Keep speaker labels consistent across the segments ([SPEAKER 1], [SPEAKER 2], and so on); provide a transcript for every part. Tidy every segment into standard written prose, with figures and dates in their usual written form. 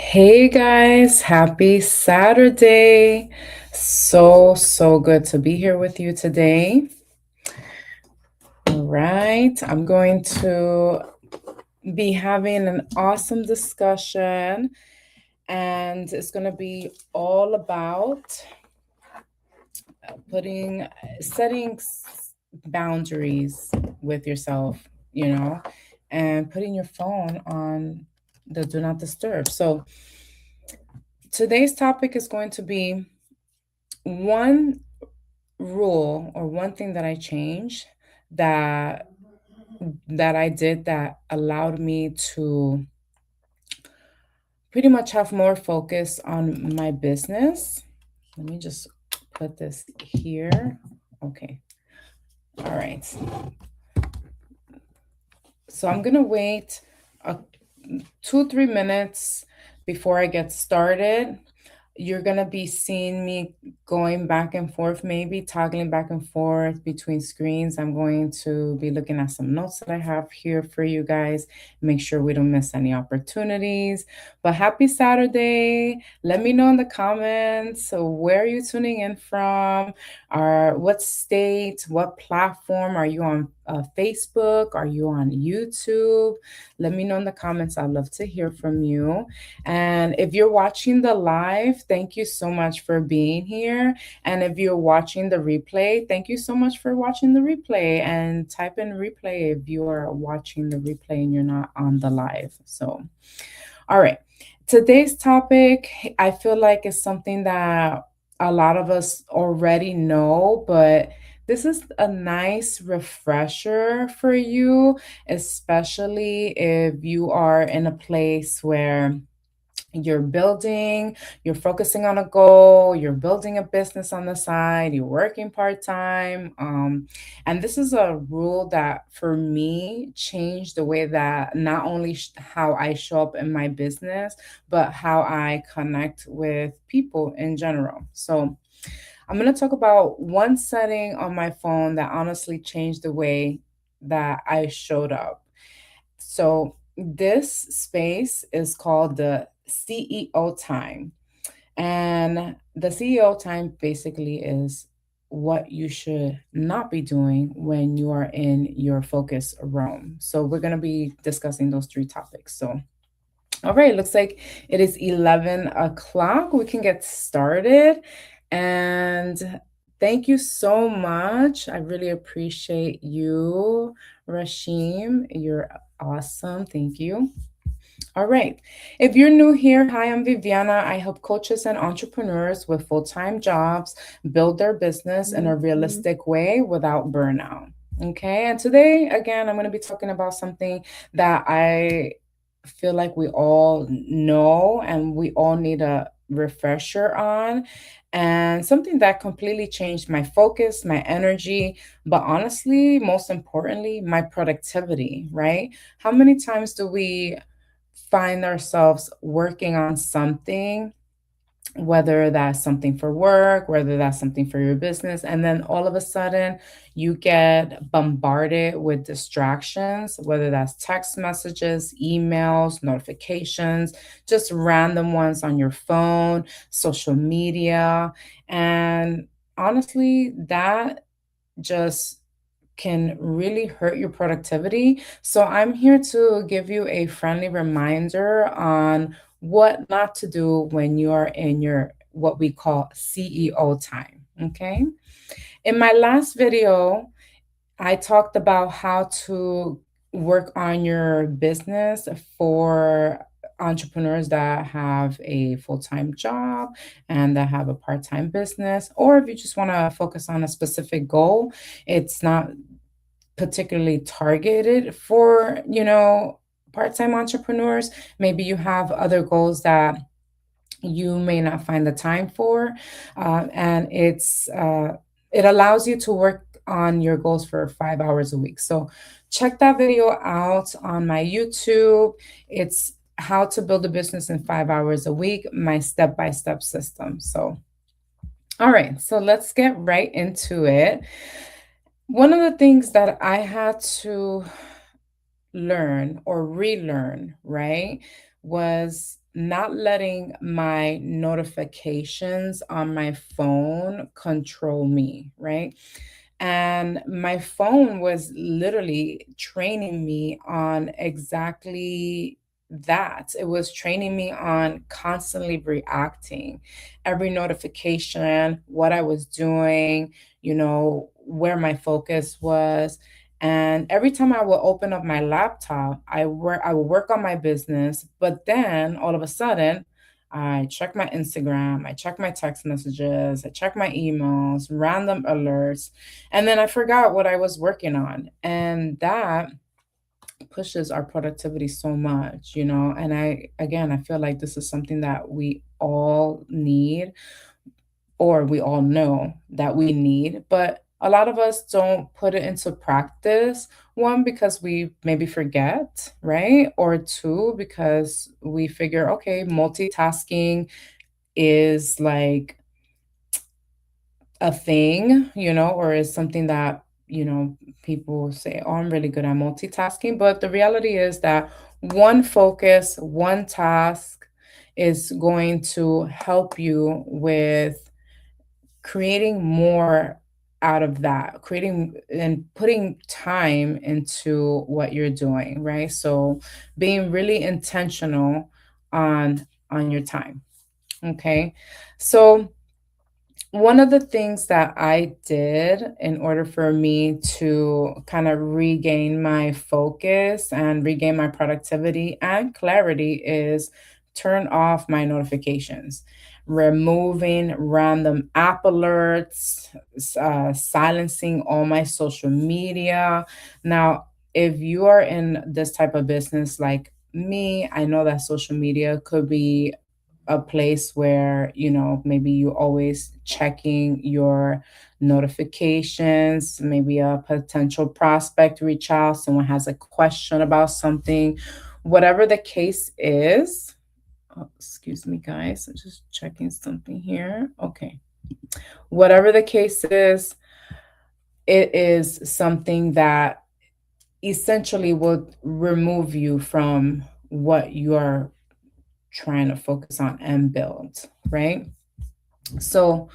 [SPEAKER 1] Hey guys, happy Saturday. So good to be here with you today. All right, I'm going to be having an awesome discussion, and it's going to be all about putting setting boundaries with yourself, and putting your phone on the do not disturb. So, today's topic is going to be one rule or one thing that I changed that I did that allowed me to pretty much have more focus on my business. Let me just put this here. Okay. All right. So I'm going to wait a 2-3 minutes before I get started. You're gonna be seeing me going back and forth, maybe toggling back and forth between screens. I'm going to be looking at some notes that I have here for you guys. Make sure we don't miss any opportunities. But happy Saturday. Let me know in the comments, so where are you tuning in from? Or what state, what platform? Are you on Facebook? Are you on YouTube? Let me know in the comments. I'd love to hear from you. And if you're watching the live, thank you so much for being here. And if you're watching the replay, thank you so much for watching the replay. And type in replay if you are watching the replay and you're not on the live. So, all right. Today's topic, I feel like is something that a lot of us already know, but this is a nice refresher for you, especially if you are in a place where you're focusing on a goal, you're building a business on the side, you're working part time. And this is a rule that for me changed the way that not only how I show up in my business, but how I connect with people in general. So I'm going to talk about one setting on my phone that honestly changed the way that I showed up. So this space is called the CEO time. And the CEO time basically is what you should not be doing when you are in your focus realm. So we're going to be discussing those three topics. So, all right, looks like it is 11 o'clock. We can get started. And thank you so much. I really appreciate you, Rashim. You're awesome. Thank you. All right. If you're new here, hi, I'm Viviana. I help coaches and entrepreneurs with full time jobs build their business in a realistic way without burnout. Okay. And today, again, I'm going to be talking about something that I feel like we all know and we all need a refresher on. And something that completely changed my focus, my energy, but honestly, most importantly, my productivity, right? How many times do we find ourselves working on something, whether that's something for work, whether that's something for your business, and then all of a sudden you get bombarded with distractions, whether that's text messages, emails, notifications, just random ones on your phone, social media. And honestly, that just can really hurt your productivity. So I'm here to give you a friendly reminder on what not to do when you are in your what we call CEO time. Okay. In my last video, I talked about how to work on your business for entrepreneurs that have a full time job and that have a part time business, or if you just want to focus on a specific goal, it's not particularly targeted for, part-time entrepreneurs. Maybe you have other goals that you may not find the time for, and it allows you to work on your goals for 5 hours a week. So check that video out on my YouTube. It's how to build a business in 5 hours a week, my step-by-step system. So all right, so let's get right into it. One of the things that I had to learn or relearn, right, was not letting my notifications on my phone control me, right? And my phone was literally training me on exactly that. It was training me on constantly reacting. Every notification, what I was doing, where my focus was. And every time I would open up my laptop, I would work on my business, but then all of a sudden, I check my Instagram, I check my text messages, I check my emails, random alerts, and then I forgot what I was working on. And that pushes our productivity so much, And again, I feel like this is something that we all need, or we all know that we need, but a lot of us don't put it into practice. One, because we maybe forget, right? Or two, because we figure, okay, multitasking is like a thing, or is something that, people say, oh, I'm really good at multitasking. But the reality is that one focus, one task is going to help you with creating more out of that, creating and putting time into what you're doing, right? So being really intentional on your time. Okay. So one of the things that I did in order for me to kind of regain my focus and regain my productivity and clarity is turn off my notifications, removing random app alerts, silencing all my social media. Now, if you are in this type of business like me, I know that social media could be a place where maybe you always checking your notifications, maybe a potential prospect reach out, someone has a question about something, whatever the case is. Oh, excuse me, guys, I'm just checking something here. Okay, whatever the case is, it is something that essentially will remove you from what you're trying to focus on and build, right? So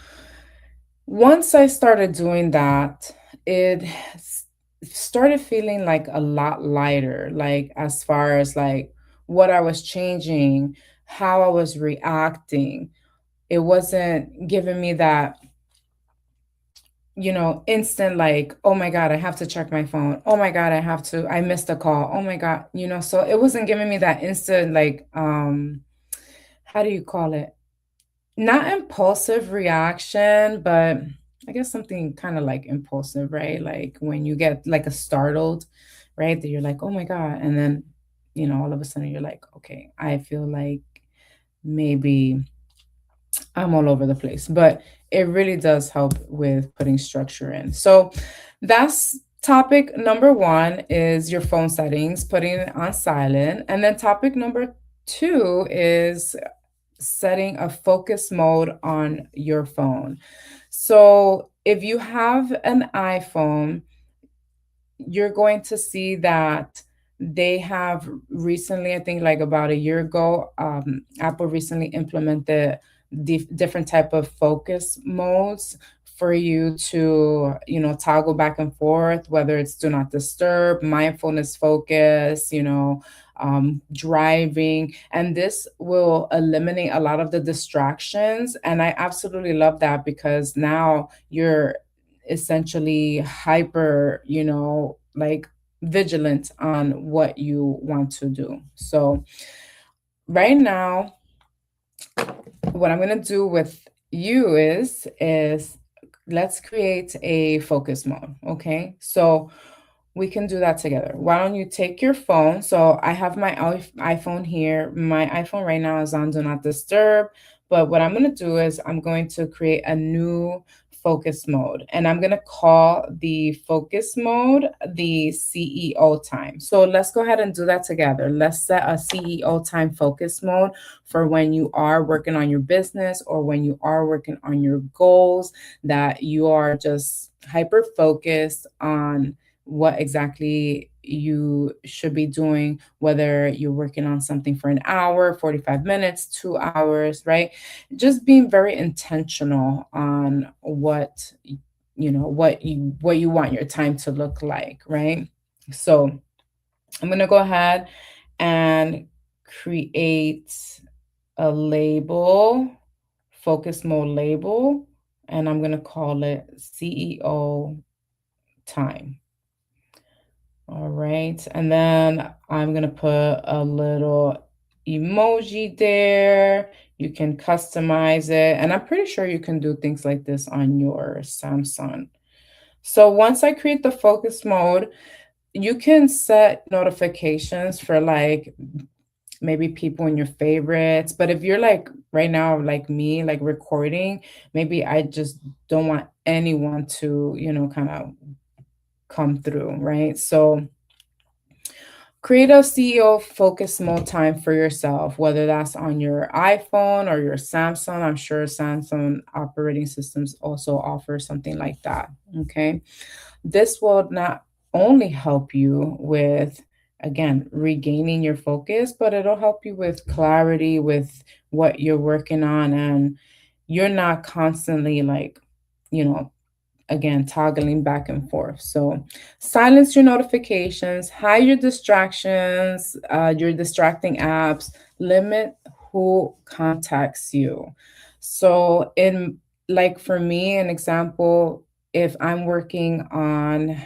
[SPEAKER 1] once I started doing that, it started feeling like a lot lighter, like as far as like what I was changing, how I was reacting. It wasn't giving me that, instant like, oh my God, I have to check my phone. Oh my God, I missed a call. Oh my God, so it wasn't giving me that instant like how do you call it? Not impulsive reaction, but I guess something kind of like impulsive, right? Like when you get like a startled, right? That you're like, oh my God. And then, all of a sudden you're like, okay, I feel like maybe I'm all over the place. But it really does help with putting structure in. So that's topic number one is your phone settings, putting it on silent. And then topic number two is setting a focus mode on your phone. So if you have an iPhone, you're going to see that they have recently, I think like about a year ago, Apple recently implemented different type of focus modes for you to, toggle back and forth, whether it's do not disturb, mindfulness focus, driving, and this will eliminate a lot of the distractions. And I absolutely love that because now you're essentially hyper, like vigilant on what you want to do. So right now, what I'm going to do with you is let's create a focus mode, okay? So we can do that together. Why don't you take your phone? So I have my iPhone here. My iPhone right now is on Do Not Disturb. But what I'm going to do is I'm going to create a new focus mode. And I'm going to call the focus mode the CEO time. So let's go ahead and do that together. Let's set a CEO time focus mode for when you are working on your business or when you are working on your goals, that you are just hyper focused on what exactly you should be doing, whether you're working on something for an hour, 45 minutes, 2 hours, right? Just being very intentional on what you want your time to look like, right? So I'm gonna go ahead and create a label, focus mode label, and I'm gonna call it CEO time. All right. And then I'm going to put a little emoji there. You can customize it. And I'm pretty sure you can do things like this on your Samsung. So once I create the focus mode, you can set notifications for like maybe people in your favorites. But if you're like right now, like me, like recording, maybe I just don't want anyone to, kind of come through, right? So create a CEO focus mode time for yourself, whether that's on your iPhone or your Samsung. I'm sure Samsung operating systems also offer something like that. Okay. This will not only help you with, again, regaining your focus, but it'll help you with clarity with what you're working on. And you're not constantly like, you know, again, toggling back and forth. So silence your notifications, hide your distractions, your distracting apps, limit who contacts you. So in like for me, an example, if I'm working on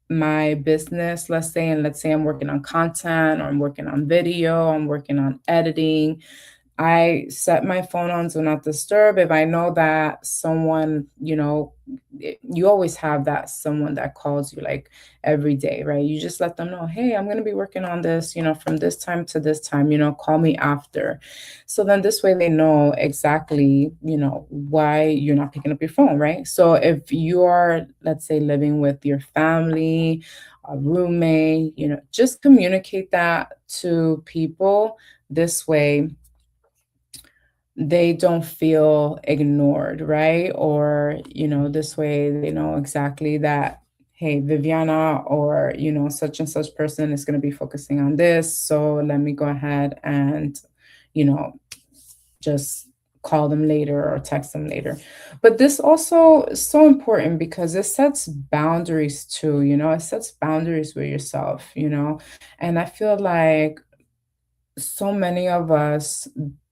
[SPEAKER 1] my business, let's say I'm working on content or I'm working on video, I'm working on editing, I set my phone on do not disturb. If I know that someone, you always have that someone that calls you like every day, right? You just let them know, hey, I'm going to be working on this, from this time to this time, call me after. So then this way they know exactly, why you're not picking up your phone, right? So if you are, let's say, living with your family, a roommate, just communicate that to people this way they don't feel ignored, right? Or, this way they know exactly that, hey, Viviana or, such and such person is going to be focusing on this. So let me go ahead and, you know, just call them later or text them later. But this also is so important because it sets boundaries too, it sets boundaries with yourself, and I feel like so many of us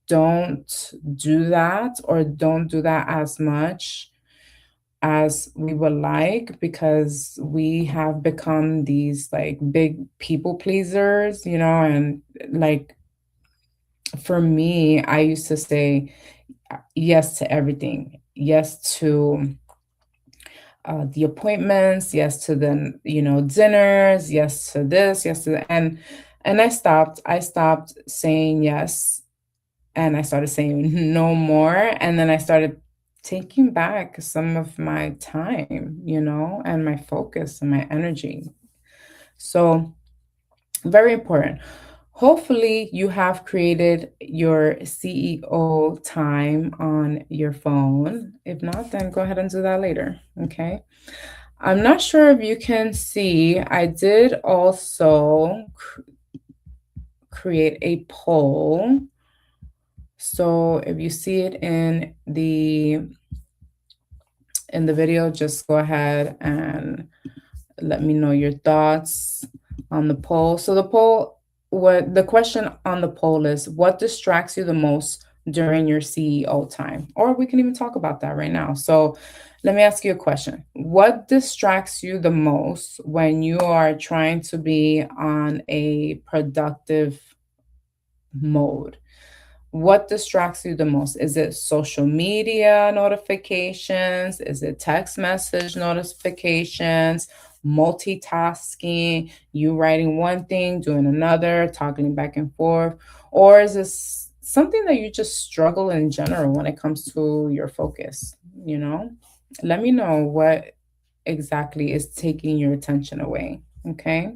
[SPEAKER 1] don't do that or don't do that as much as we would like because we have become these like big people pleasers, and like for me, I used to say yes to everything. Yes to the appointments, yes to the dinners, yes to this, yes to that. And I stopped saying yes and I started saying no more. And then I started taking back some of my time, and my focus and my energy. So, very important. Hopefully, you have created your CEO time on your phone. If not, then go ahead and do that later. Okay. I'm not sure if you can see, I did also create a poll. So if you see it in the video, just go ahead and let me know your thoughts on the poll. So what the question on the poll is, what distracts you the most during your CEO time? Or we can even talk about that right now. So let me ask you a question. What distracts you the most when you are trying to be on a productive mode? What distracts you the most? Is it social media notifications? Is it text message notifications? Multitasking? You writing one thing, doing another, toggling back and forth? Or is this something that you just struggle in general when it comes to your focus? You know, let me know what exactly is taking your attention away. Okay.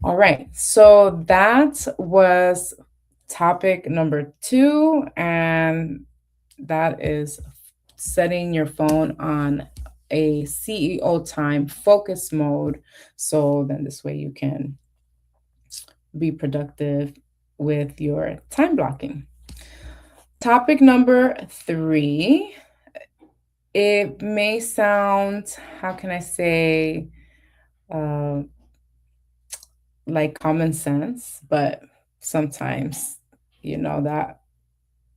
[SPEAKER 1] All right. So that was topic number 2, and that is setting your phone on a CEO time focus mode. So then this way you can be productive with your time blocking. Topic number 3. It may sound, how can I say, uh, like common sense, but sometimes, that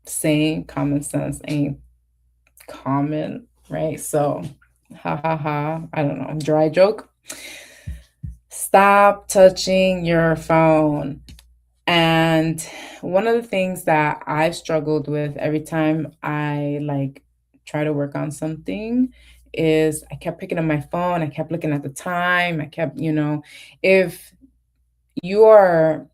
[SPEAKER 1] saying common sense ain't common, right? So, ha ha ha, I don't know, dry joke. Stop touching your phone. And one of the things that I've struggled with every time I like try to work on something is I kept picking up my phone, I kept looking at the time, I kept, if you are,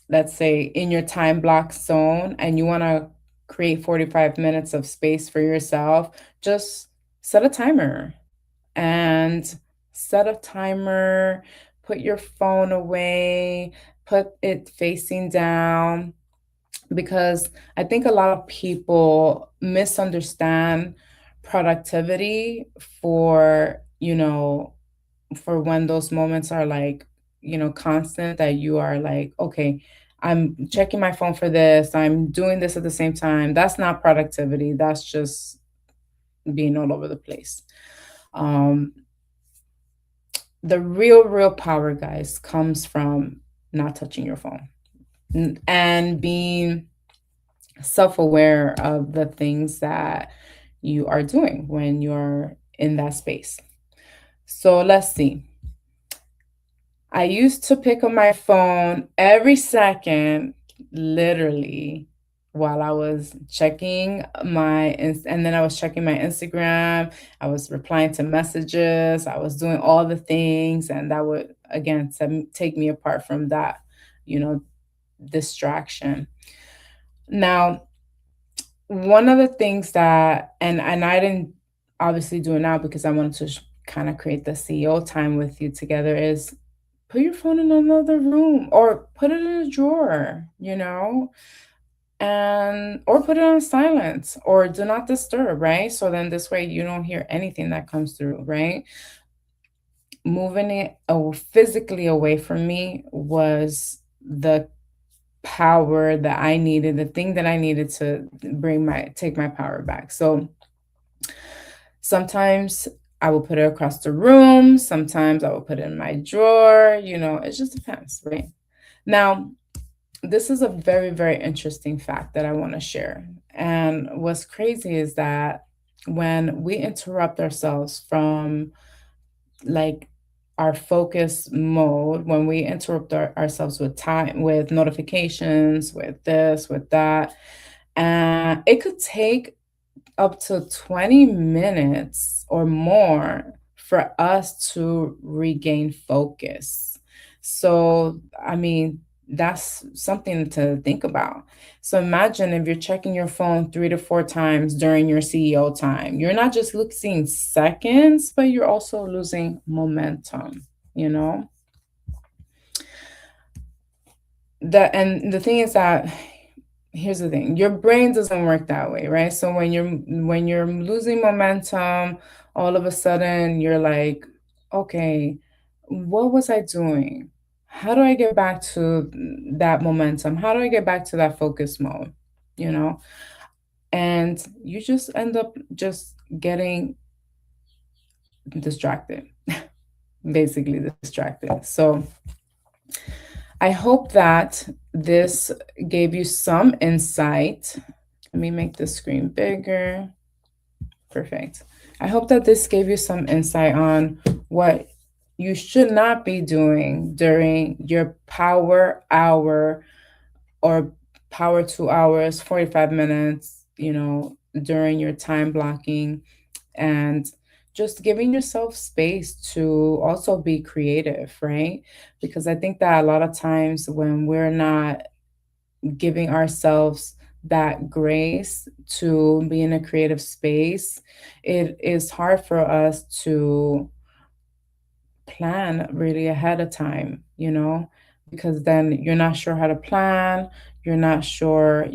[SPEAKER 1] let's say, in your time block zone and you want to create 45 minutes of space for yourself, just set a timer and set a timer, put your phone away, put it facing down, because I think a lot of people misunderstand productivity for, for when those moments are like, constant, that you are like, okay, I'm checking my phone for this, I'm doing this at the same time. That's not productivity. That's just being all over the place. Um, the real power, guys, comes from not touching your phone and being self aware of the things that you are doing when you're in that space. So let's see. I used to pick up my phone every second, literally, while I was checking and then I was checking my Instagram. I was replying to messages. I was doing all the things, and that would again take me apart from that, you know, distraction. Now, one of the things that, and I didn't obviously do it now because I wanted to kind of create the CEO time with you together, is put your phone in another room or put it in a drawer, and or put it on silent or do not disturb, right? So then this way you don't hear anything that comes through, right? Moving it physically away from me was the power that I needed, the thing that I needed to take my power back. So sometimes I will put it across the room, sometimes I will put it in my drawer, it just depends, right? Now, this is a very, very interesting fact that I want to share. And what's crazy is that when we interrupt ourselves from like our focus mode, when we interrupt ourselves with time, with notifications, with this, with that, and it could take up to 20 minutes or more for us to regain focus. So, I mean, that's something to think about. So imagine if you're checking your phone 3 to 4 times during your CEO time. You're not just losing seconds, but you're also losing momentum, you know? And the thing is that, here's the thing, your brain doesn't work that way, right? So when you're losing momentum, all of a sudden you're like, okay, what was I doing? How do I get back to that momentum? How do I get back to that focus mode? you know and you just end up just getting distracted, basically distracted. So I hope that this gave you some insight. Let me make the screen bigger. Perfect. I hope that this gave you some insight on what you should not be doing during your power hour or power 2 hours, 45 minutes, during your time blocking, and just giving yourself space to also be creative, right? Because I think that a lot of times when we're not giving ourselves that grace to be in a creative space, it is hard for us to plan really ahead of time, because then you're not sure how to plan. You're not sure,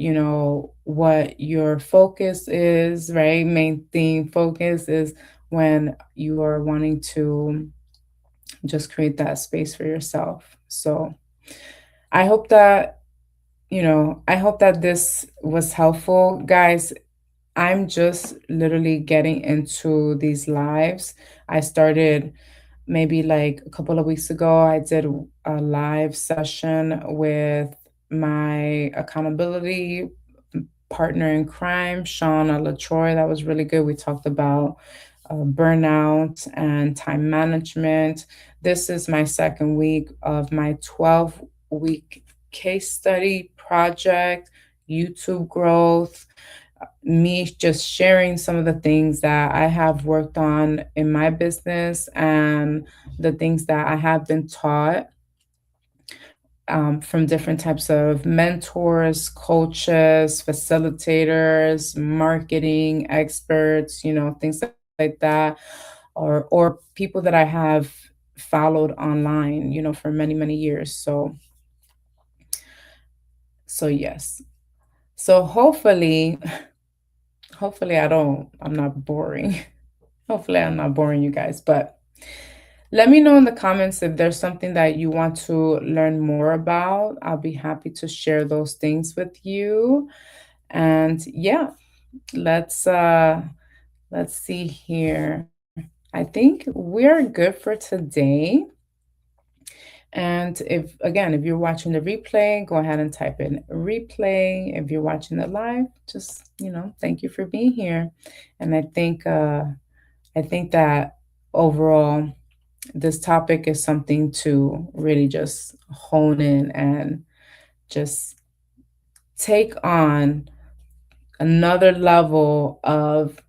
[SPEAKER 1] what your focus is, right? Main theme focus is when you are wanting to just create that space for yourself. So I hope that, I hope that this was helpful. Guys, I'm just literally getting into these lives. I started maybe like a couple of weeks ago. I did a live session with my accountability partner in crime, Shauna LaTroy. That was really good. We talked about burnout and time management. This is my second week of my 12-week case study project, YouTube growth, me just sharing some of the things that I have worked on in my business and the things that I have been taught from different types of mentors, coaches, facilitators, marketing experts, things like that, or people that I have followed online, for many, many years. So yes. So hopefully I'm not boring. Hopefully I'm not boring you guys, but let me know in the comments if there's something that you want to learn more about. I'll be happy to share those things with you. And yeah, let's uh let's see here. I think we're good for today. And if you're watching the replay, go ahead and type in replay. If you're watching the live, just, thank you for being here. And I think that overall this topic is something to really just hone in and just take on another level of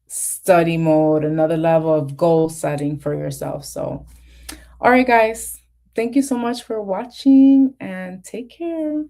[SPEAKER 1] study mode, another level of goal setting for yourself. So, all right, guys, thank you so much for watching and take care.